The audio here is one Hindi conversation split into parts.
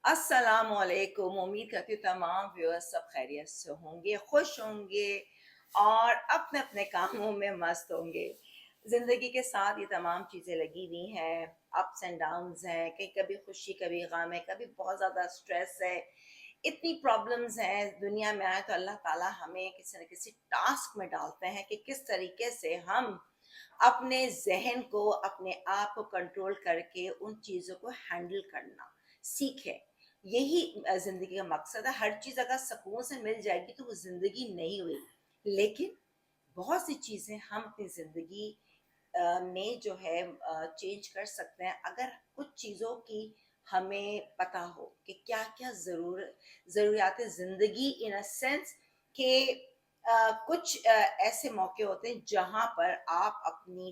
अस्सलामुअलैकुम। उम्मीद करती हूँ तमाम व्यूअर्स सब खैरियत से होंगे, खुश होंगे और अपने-अपने कामों में मस्त होंगे। ज़िंदगी के साथ ये तमाम चीज़ें लगी हुई हैं, अप्स एंड डाउन्स हैं, कहीं कभी खुशी, कभी गम है, कभी बहुत ज़्यादा स्ट्रेस है। इतनी प्रॉब्लम्स हैं दुनिया में आए तो अल्लाह ताला हमें किसी न किसी टास्क में डालते हैं कि किस तरीके से हम अपने ज़हन को, अपने आप को कंट्रोल करके उन चीज़ों को हैंडल करना सीखें। यही ज़िंदगी का मकसद है। हर चीज़ अगर सुकून से मिल जाएगी तो वो ज़िंदगी नहीं हुई। लेकिन बहुत सी चीज़ें हम अपनी ज़िंदगी में जो है चेंज कर सकते हैं अगर कुछ चीज़ों की हमें पता हो कि क्या-क्या ज़रूरियात ज़िंदगी इन अ सेंस कि कुछ ऐसे मौके होते हैं जहाँ पर आप अपनी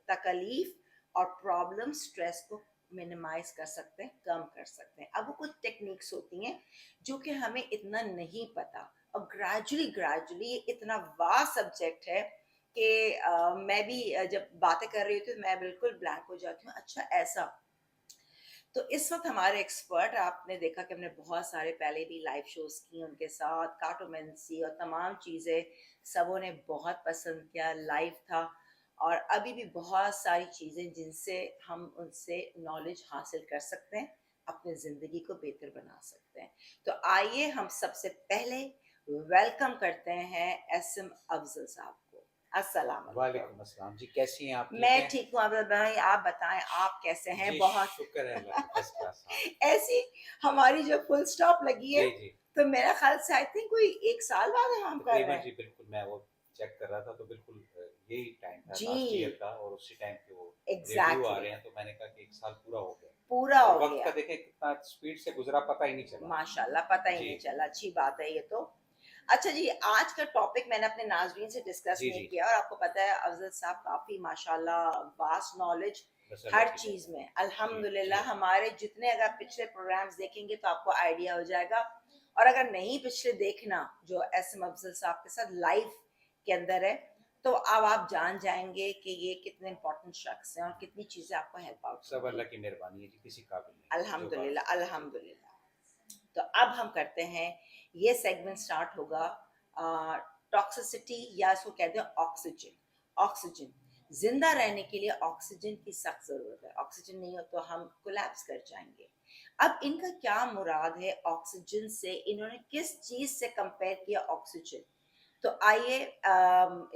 तकलीफ़ और प्रॉब्लम, स्ट्रेस को मिनिमाइज़ कर सकते हैं, कम कर सकते हैं। अब वो कुछ टेक्निक्स होती हैं जो कि हमें इतना नहीं पता और ग्रेजुअली ये इतना वास्ट सब्जेक्ट है कि मैं भी जब बातें कर रही होती हूँ, मैं बिल्कुल ब्लैंक हो जाती हूँ, अच्छा ऐसा। तो इस वक़्त हमारे एक्सपर्ट आपने देखा कि हमने बहुत सारे पहले भी लाइव शोज़ किए उनके साथ, कार्टोमेंसी और तमाम चीज़ें सबों ने बहुत पसंद किया, लाइव था और अभी भी बहुत सारी चीज़ें जिनसे हम उनसे नॉलेज हासिल कर सकते हैं, अपनी ज़िंदगी को बेहतर बना सकते हैं। तो आइए हम सबसे पहले वेलकम करते हैं एसएम अफ़ज़ल साहब को। अस्सलाम वालेकुम। वालेकुम अस्सलाम जी, कैसी हैं आप? ठीक मैं हैं? ठीक हूँ अफ़ज़ल भाई, आप बताएँ आप कैसे हैं? जी, बहुत शुक्र है अल्लाह का, फर्स्ट क्लास हाँ। ऐसी हमारी जो फुल स्टॉप लगी है, जी, जी। तो मेरा ख़्याल से आई थिंक कोई 1 साल बाद हम कर रहे तकरीबन हैं। जी बिल्कुल, मैं वो चेक कर रहा था तो बिल्कुल यही टाइम था जी, लास्ट ईयर का और उसी टाइम पे वो रिव्यू आ एग्ज़ैक्टली रहे हैं तो मैंने कहा कि 1 साल पूरा हो गया। पूरा और हो वक़्त का गया। देखें कितना स्पीड से गुज़रा पता ही नहीं चला। माशाल्लाह, पता ही जी। नहीं चला, अच्छी बात है ये तो। अच्छा जी, आज का टॉपिक मैंने अपने नाज़रीन से डिस्कस जी, नहीं जी। किया और आपको पता है अफ़ज़ल साहब काफ़ी माशाल्लाह वास्ट नॉलेज बस अल्लाह हर की चीज़ मेहरबानी। में। जी, जी। अल्हम्दुलिल्लाह हमारे जितने अगर पिछले प्रोग्राम्स देखेंगे तो आपको आइडिया हो जाएगा और अगर नहीं पिछले देखना जो एसएम अफ़ज़ल साहब के साथ लाइव के अंदर है, तो अब आप जान जाएँगे कि ये कितने इम्पोर्टेंट शख्स हैं और कितनी चीज़ें आपको हेल्प आउट सब होंगी। अल्लाह की मेहरबानी है जी, किसी काबिल नहीं, जो बात अल्हम्दुलिल्लाह, है। जी। अल्हम्दुलिल्लाह। तो अब हम करते हैं ये सेगमेंट स्टार्ट होगा टॉक्सिसिटी या इसको कहते हैं ऑक्सीजन। ऑक्सीजन जिंदा रहने के लिए ऑक्सीजन की सख्त जरूरत है, ऑक्सीजन नहीं हो तो हम कोलैप्स कर जाएंगे। अब इनका क्या मुराद है ऑक्सीजन से, इन्होंने किस चीज से कंपेयर किया ऑक्सीजन? तो आइए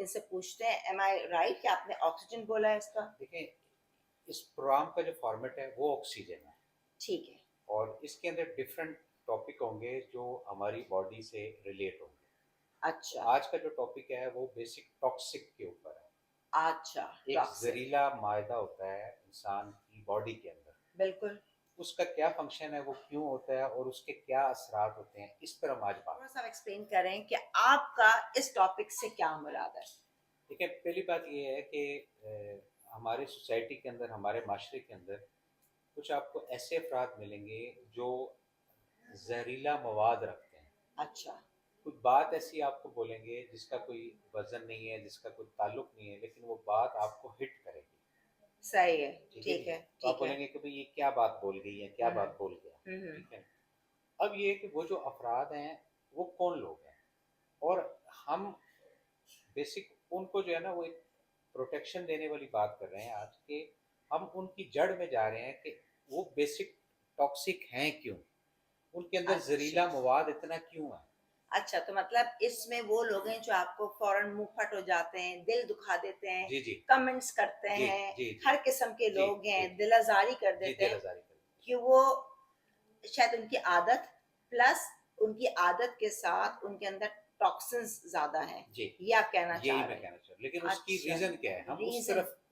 इनसे पूछते हैं, एम आई राइट कि आपने ऑक्सीजन बोला है इसका? देखें, इस प्रोग्राम का जो फॉर्मेट है वो ऑक्सीजन है। ठीक है। और इसके अंदर डिफरेंट टॉपिक होंगे जो हमारी बॉडी से रिलेट होंगे। तो अच्छा। आज का जो टॉपिक है वो बेसिक टॉक्सिक के ऊपर अच्छा। है। एक टॉक्सिक। जहरीला मायदा होता है इंसान की बॉडी के अंदर, बिल्कुल। उसका क्या फंक्शन है, वो क्यों होता है और उसके क्या असरात होते हैं, इस पर हम आज बात थोड़ा सा करेंगे। एक्सप्लेन करें कि आपका इस टॉपिक से क्या मुराद है? देखिए, पहली बात ये है कि हमारे सोसाइटी के अंदर, हमारे माशरे के अंदर कुछ आपको ऐसे अफराद मिलेंगे जो जहरीला मवाद रखते हैं। अच्छा। कुछ बात ऐसी आपको बोलेंगे जिसका कोई वजन नहीं है, जिसका कोई ताल्लुक नहीं है, लेकिन वो बात आपको हिट करेगी। सही है। ठीक है जी। ठीक है। तो आप ठीक है। बोलेंगे कि भाई ये क्या बात बोल गई है, क्या हम्म। बात बोल गया। हम्म। ठीक है। अब ये कि वो जो अफराद हैं वो कौन लोग हैं, और हम बेसिक उनको जो है ना वो एक प्रोटेक्शन देने वाली बात कर रहे हैं आज के। हम उनकी जड़ में जा रहे हैं कि वो बेसिक टॉक्सिक हैं क्यों, उनके अंदर अच्छा। जहरीला मवाद इतना क्यों है। अच्छा, तो मतलब इसमें वो लोग हैं जो आपको फौरन मुंह फट हो जाते हैं, दिल दुखा देते हैं, जी, जी। कमेंट्स करते जी, हैं, जी, जी। हर किस्म के जी, लोग जी। हैं, दिल आजारी कर जी, देते दिल हैं आज़ारी कर दी। कि वो शायद उनकी आदत प्लस उनकी आदत के साथ उनके अंदर टॉक्सिन्स ज्यादा हैं, जी, ये आप कहना यही चाह मैं रहे हैं? कहना चाह रहा हूँ। लेकिन उसकी अच्छा। रीज़न क्या है? हम उस रीजन। तरफ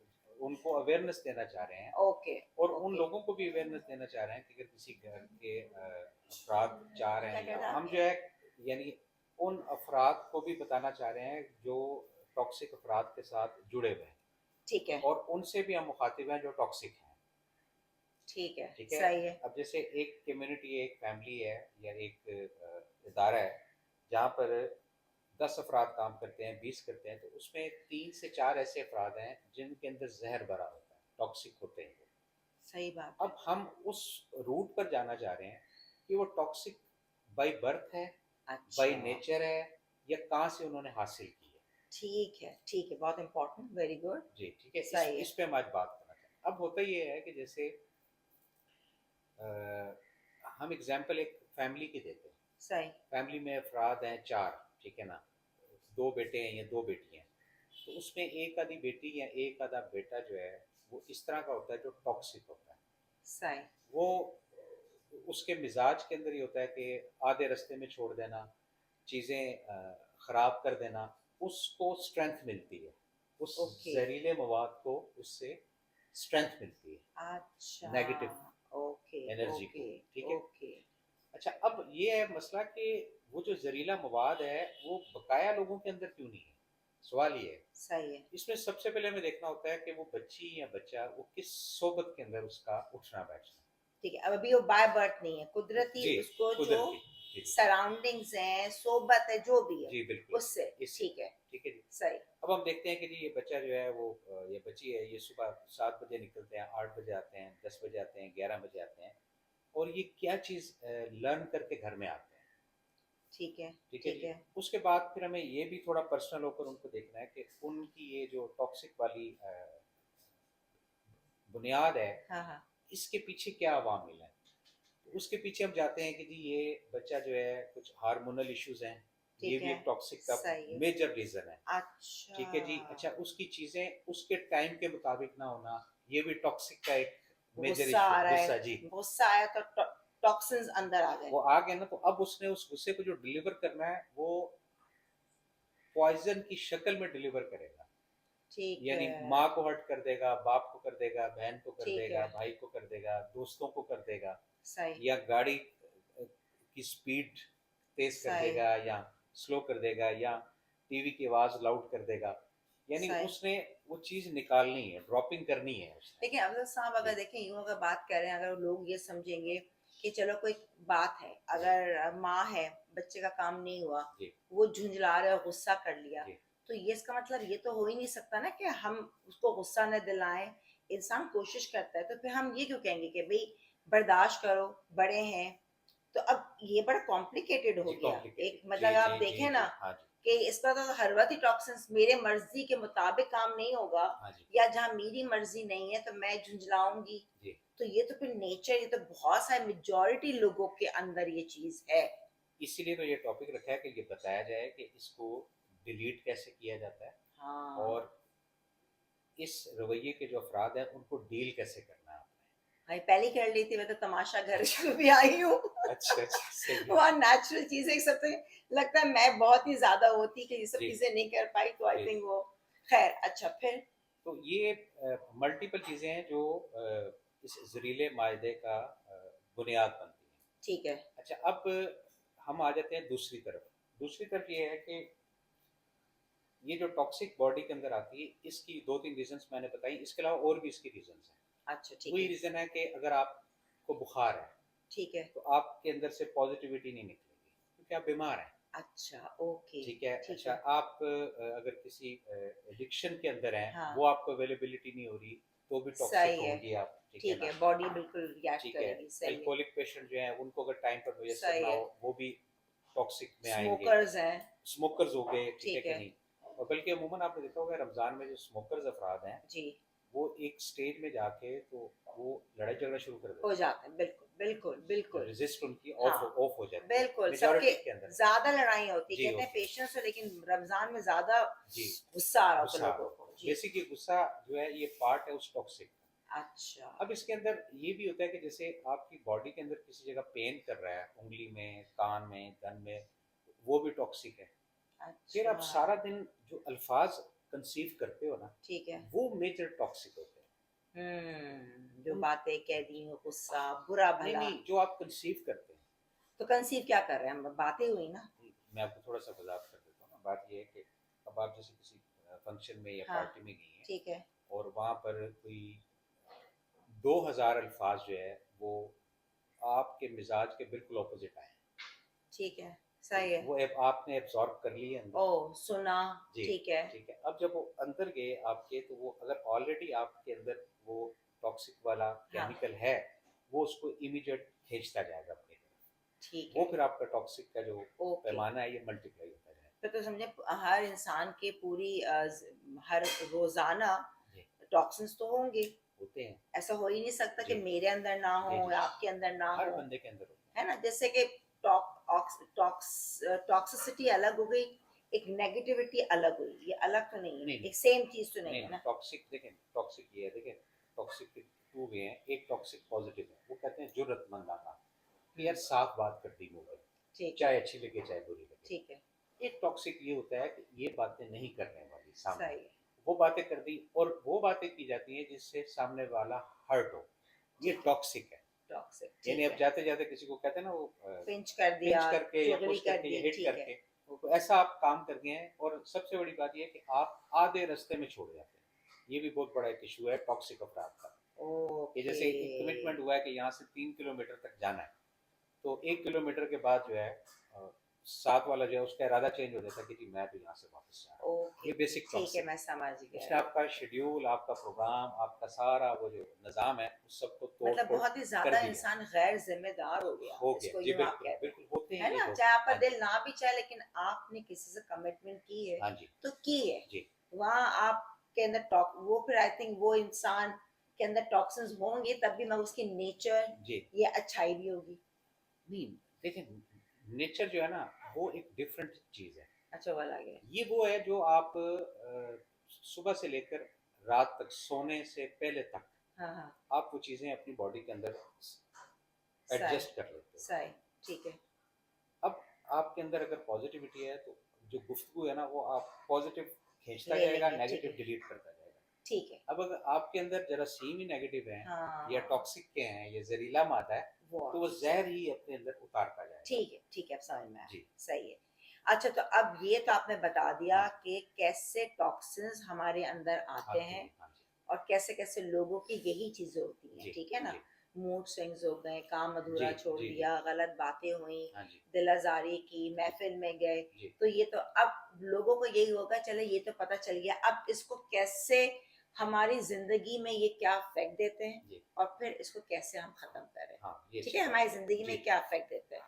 उनको अवेयरनेस देना चाह रहे हैं। ओके। और उन ओके। लोगों को भी अवेयरनेस देना चाह रहे हैं कि अगर किसी घर के अफ़राद चाह रहे क्या हैं, कह या रहे हैं हम आप? जो है यानी उन अफ़राद को भी बताना चाह रहे हैं जो टॉक्सिक अफ़राद के साथ जुड़े हुए हैं, ठीक है। और उनसे भी हम मुखातिब हैं जो टॉक्सिक हैं। ठीक है। ठीक है? सही है। अब जैसे एक कम्युनिटी है, एक फैमिली है, या एक इदारा है जहाँ पर 10 अफ़राद काम करते हैं, 20 करते हैं, तो उसमें 3 से 4 ऐसे अफ़राद हैं जिनके अंदर ज़हर भरा होता है, टॉक्सिक होते हैं वो। सही बात है। अब हम उस रूट पर जाना चाह रहे हैं कि वो टॉक्सिक बाय बर्थ है, बाय अच्छा, नेचर है, या कहाँ से उन्होंने हासिल की है। ठीक है, बहुत इम्पोर्टेंट, वेरी गुड। जी, ठीक है। सही इस है। पे हम आज बात करना चाहें। अब होता ये है कि जैसे अ, हम एग्जांपल एक फैमिली की देते हैं। सही। फैमिली में अफराद हैं 4, ठीक है ना? 2 बेटे हैं या 2 बेटी हैं। तो उसमें एक आधी बेटी या एक आधा बेटा जो है, वो इस तरह का होता है जो टॉक्सिक होता है। सही। वो उसके मिजाज के अंदर ये होता है कि आधे रास्ते में छोड़ देना, चीज़ें ख़राब कर देना, उसको स्ट्रेंथ मिलती है। उस ओके। जहरीले मवाद को उससे स्ट्रेंथ मिलती है, अच्छा। Negative okay. एनर्जी को, ओके। ठीक है? ओके। अच्छा, अब ये है मसला कि वो जो जहरीला मवाद है, वो बकाया लोगों के अंदर क्यों नहीं है? सवाल ये है। सही है। इसमें सबसे पहले हमें देखना होता है कि वो बच्ची या बच्चा वो किस सोबत के अंदर उसका उठना बैठना। ठीक है, अब अभी वो बाय बर्थ नहीं है, कुदरती जी, उसको जो कुदरती। जी, जी। सराउंडिंग्स हैं, सोबत है, जो भी है, जी, बिल्कुल, उससे। इससे। ठीक है। ठीक है जी। सही। अब हम देखते हैं कि जी ये बच्चा जो है वो ये बच्ची है, ये सुबह 7 बजे निकलते हैं, 8 बजे आते हैं, 10 बजे आते हैं, 11 बजे आते हैं, और ये क्या चीज़ लर्न करके घर में आते हैं। ठीक है। ठीक है ठीक जी। है। उसके बाद फिर हमें ये भी थोड़ा पर्सनल होकर उनको देखना है कि उनकी ये जो टॉक्सिक वाली बुनियाद है, हाँ, हाँ। इसके पीछे क्या अवामिल है। तो उसके पीछे हम जाते हैं कि जी ये बच्चा जो है कुछ हार्मोनल इश्यूज हैं, ये ठीक भी है। एक टॉक्सिक का सही है। मेजर रीजन है। अच्छा। ठीक है जी। अच्छा, उसकी चीजें उसके टाइम के मुताबिक ना होना, ये भी टॉक्सिक का एक मेजर गुस्सा इशू आ है। रहा है, गुस्सा जी। गुस्सा आया तो टॉक्सिन्स अंदर आ गए। वो आ गया ना, तो अब उसने उस गुस्से को जो डिलीवर करना है वो पॉइजन की शक्ल में डिलीवर करेगा। ठीक यानी है। माँ को हर्ट कर देगा, बाप को कर देगा, बहन को कर ठीक देगा, है। भाई को कर देगा, दोस्तों को कर देगा, सही। या गाड़ी की स्पीड तेज कर सही। देगा या स्लो कर देगा, या टीवी की आवाज लाउड कर देगा। यानी सही। उसने वो चीज निकालनी है, ड्रॉपिंग करनी है उसने। देखिए अफजल साहब, अगर जी, देखें यूं अगर बात करें, अगर लोग ये समझेंगे कि चलो कोई बात है, जी, अगर माँ है, बच्चे का काम नहीं हुआ, जी, वो झुंझला रहा है, गुस्सा कर लिया, जी, तो ये इसका मतलब ये तो हो ही नहीं सकता ना कि हम उसको गुस्सा न दिलाएं। इंसान कोशिश करता है, तो फिर हम ये क्यों कहेंगे कि भाई बर्दाश्त करो, बड़े हैं। तो अब ये बड़ा कॉम्प्लिकेटेड हो जी, गया। एक कॉम्प्लिकेटेड। जी, मतलब जी, आप जी, देखें ना जी, हाँ जी, कि इसका तो हर वक्त ही टॉक्सिन्स मेरे मर्जी के मुताबिक काम नहीं होगा, हाँ जी, या जहाँ मेरी मर्जी नहीं है तो मैं झुंझलाऊंगी। जी। तो ये तो फिर नेचर, ये तो बहुत सारे मेजॉरिटी लोगों के अंदर ये चीज है। इसीलिए तो ये टॉपिक रखा है कि ये बताया जाए कि इसको डिलीट कैसे किया जाता है, हाँ। और इस रवैये के जो अफराद हैं उनको डील कैसे करना है आपने। भाई पहले कर ली थी, मैं तो तमाशा घर अच्छा, में भी आई हूँ। अच्छा, अच्छा, सही है। वहाँ नेचुरल चीजें सबसे लगता है मैं बहुत ही ज्यादा होती कि ये सब जी, चीजें नहीं कर पाई, तो आई जी। थिंक वो। खैर, अच्छा फिर। तो ये मल्टीपल चीज़ें हैं जो इस ज़हरीले मादे का बुनियाद बनती हैं। ठीक है। अच्छा, अब हम आ जाते हैं दूसरी तरफ। दूसरी तरफ ये है कि ये जो टॉक्सिक बॉडी के अंदर आती है, इसकी 2-3 रीज़न्स मैंने बताई, इसके अलावा और भी इसकी रीज़न्स हैं। अच्छा। ठीक वही है। रीज़न है कि अगर आपको बुखार है, ठीक है। तो आपके अंदर से पॉजिटिविटी नहीं निकलेगी, क्योंकि आप बीमार हैं। अच्छा। ओके। ठीक है। ठीक अच्छा, है। आप अगर किसी एडिक्शन के अंदर हैं, हाँ। वो आपको अवेलेबिलिटी नहीं हो रही, तो भी टॉक्सिक सही है। होंगी आप, ठीक है ठीक ना? है, बॉडी बिल्कुल रिएक्ट ठीक है। करेगी। सही है। अल्कोहलिक पेशेंट जो हैं उनको अगर टाइम पर मुयस्सर सही ना है। हो, वो भी टॉक्सिक में आएंगे। स्मोकर्स हैं। स्मोकर्स हो गए, ठीक है ठीक कि है। नहीं? और बल्कि अमूमन आपने देखा होगा रमज़ान में जो स्मोकर्स अफराद हैं, जी। वो एक स्टेज में जाके तो वो लड़ाई झगड़ा शुरू कर हो देते जाते हैं, बिल्कुल बिल्कुल हैं। बिल्कुल। रेजिस्ट उनकी हाँ, ऑफ ऑफ हो जाती है, बिल्कुल सबके मेजॉरिटी के अंदर। ज्यादा लड़ाई होती, जी, कहते हैं होती है। पेशेंस है, लेकिन रमजान में ज्यादा जी, गुस्सा आ रहा होता गुस्सा। लोगों को। जी। बेसिकली गुस्सा जो है ये पार्ट है उस टॉक्सिक का। अच्छा। अब इसके अंदर ये भी होता है कि जैसे आपकी बॉडी के अंदर किसी जगह पेन कर रहा है, उंगली में, कान में, तन में, वो भी टॉक्सिक है। फिर अच्छा। आप सारा दिन जो अल्फाज कंसीव करते हो ना, ठीक है। वो मेजर टॉक्सिक होते हैं। जो उन बातें कह दी हो, गुस्सा, बुरा नहीं, भला। नहीं, जो आप कंसीव करते हैं। तो कंसीव क्या कर रहे हैं हम, बातें हुई ना। मैं आपको थोड़ा सा वजाहत कर देता हूँ ना। बात ये है कि अब आप जैसे किसी फंक्शन में या हाँ। पार्टी में गई हैं, ठीक है। और वहाँ पर कोई 2000 अल्फाज जो है वो आपके मिजाज के बिल्कुल ऑपोजिट आए, ठीक है। तो सही है। वो आपने एब्जॉर्ब कर लिए अंदर। ओ, सुना। जी, ठीक है। ठीक है। अब जब वो अंदर गए आपके, तो वो अगर ऑलरेडी आपके अंदर वो टॉक्सिक वाला हाँ। केमिकल है, वो उसको इमीडिएट खींचता जाएगा अपनी तरफ। ठीक वो है। फिर आपका टॉक्सिक का जो ओके। पैमाना है ये मल्टीप्लाई होता जाएगा। तो समझे हर इंसान के पूरी हर रोजाना जी, टॉक्सिन्स तो होंगे। होते हैं। ऐसा हो ही नहीं सकता कि जी, मेरे अंदर ना जी, हो जी। या आपके अंदर ना हर हो, बंदे के अंदर होते हैं। है ना? जैसे कि टॉक्सिसिटी अलग हो गई, एक नेगेटिविटी अलग हुई, ये अलग तो नहीं है, नहीं, नहीं, एक सेम चीज तो नहीं नहीं, है नहीं, ना? टॉक्सिक देखें, टॉक्सिक ये है, देखें, टॉक्सिक के 2 वे हैं, एक टॉक्सिक पॉजिटिव है, वो कहते हैं जुर्रतमंदाना, क्लियर साफ बात कर दी मुँह पे, ठीक है। चाहे अच्छी लगे चाहे बुरी लगे। ठीक है। एक टॉक्सिक ये होता है कि ये बातें नहीं करने वाली सामने, सही है। वो बातें कर दी और वो बातें की जाती हैं जिससे सामने वाला हर्ट हो, ये ठीक है। टॉक्सिक है। टॉक्सिक यानी ठीक अब है। जाते-जाते किसी को कहते हैं ना वो पिंच कर दिया, पिंच करके या चुगली पुश कर करके या दी, हिट ठीक है। करके, तो ऐसा आप काम कर गए हैं और सबसे बड़ी बात ये है कि आप आधे रास्ते में छोड़ जाते हैं। ये भी बहुत बड़ा एक इशू है टॉक्सिक अपराध का, कि ओके। जैसे एक कमिटमेंट हुआ है कि यहाँ से 3 किलोमीटर तक जाना है, तो 1 किलोमीटर के बाद जो है साथ वाला जो है उसका इरादा चेंज हो जाता है कि जी मैं तो यहाँ से वापस जा रहा हूँ। ओके। ये बेसिक ठीक है, टॉक्सिक मैं है। समझ उसने गया। आपका शेड्यूल, आपका प्रोग्राम, आपका सारा वो जो निज़ाम है, उस सबको मतलब तोड़-फोड़ बहुत ही कर ज्यादा दिया। इंसान गैर जिम्मेदार हो गया, हो गया। इसको जी यूं आप बिल्कुल, कहते हैं, बिल्कुल होते हैं है ये ना? लोग। चाहे आपका हाँ जी, दिल ना भी चाहे, लेकिन आपने किसी से कमिटमेंट की है हाँ जी, तो की है। जी, वहां आपके अंदर टॉक वो फिर आई थिंक वो इंसान के अंदर टॉक्सिन्स होंगे तब भी, मगर उसकी नेचर जी। ये अच्छाई भी होगी। नहीं, देखिए नेचर जो है ना, वो एक डिफरेंट चीज़ है। अच्छा, वाला गया। ये वो है जो आप सुबह से लेकर रात तक सोने से पहले तक हाँ हाँ। आप वो चीज़ें अपनी बॉडी के अंदर सही। एडजस्ट कर लेते हो। सही। ठीक है। अब आपके अंदर अगर पॉजिटिविटी है तो जो गुफ्तगू है ना वो आप पॉजिटिव खींचता ले जाएगा, लेंगे, ठीक नेगेटिव है। डिलीट करता जाएगा। ठीक है। अब अगर आपके अंदर जरासीम ही नेगेटिव है या हाँ। टॉक्सिक के हैं या जहरीला मादा है, वो तो वो जहर ही अपने अंदर उतारता जाएगा। ठीक है। ठीक है, अब समझ में आया। जी, सही है। अच्छा, तो अब ये तो आपने बता दिया हाँ, कि कैसे टॉक्सिन्स हमारे अंदर आते आते हैं हैं, हाँ जी, और कैसे कैसे लोगों की यही चीजें होती हैं, जी, ठीक है ना? जी, मूड स्विंग्स हो गए, काम जी, अधूरा छोड़ जी, जी, दिया, गलत बातें हुई, हाँ जी, दिल आजारी की, जी, महफिल में गए, जी, तो ये तो अब लोगों को यही होगा, चलो ये तो पता चल गया, अब इसको कैसे हमारी जिंदगी में ये क्या इफेक्ट देते हैं जी, और फिर इसको कैसे हम खत्म करें। हाँ, ये ठीक अच्छी है, बात हमारी है। जिंदगी जी। में क्या इफेक्ट देते हैं।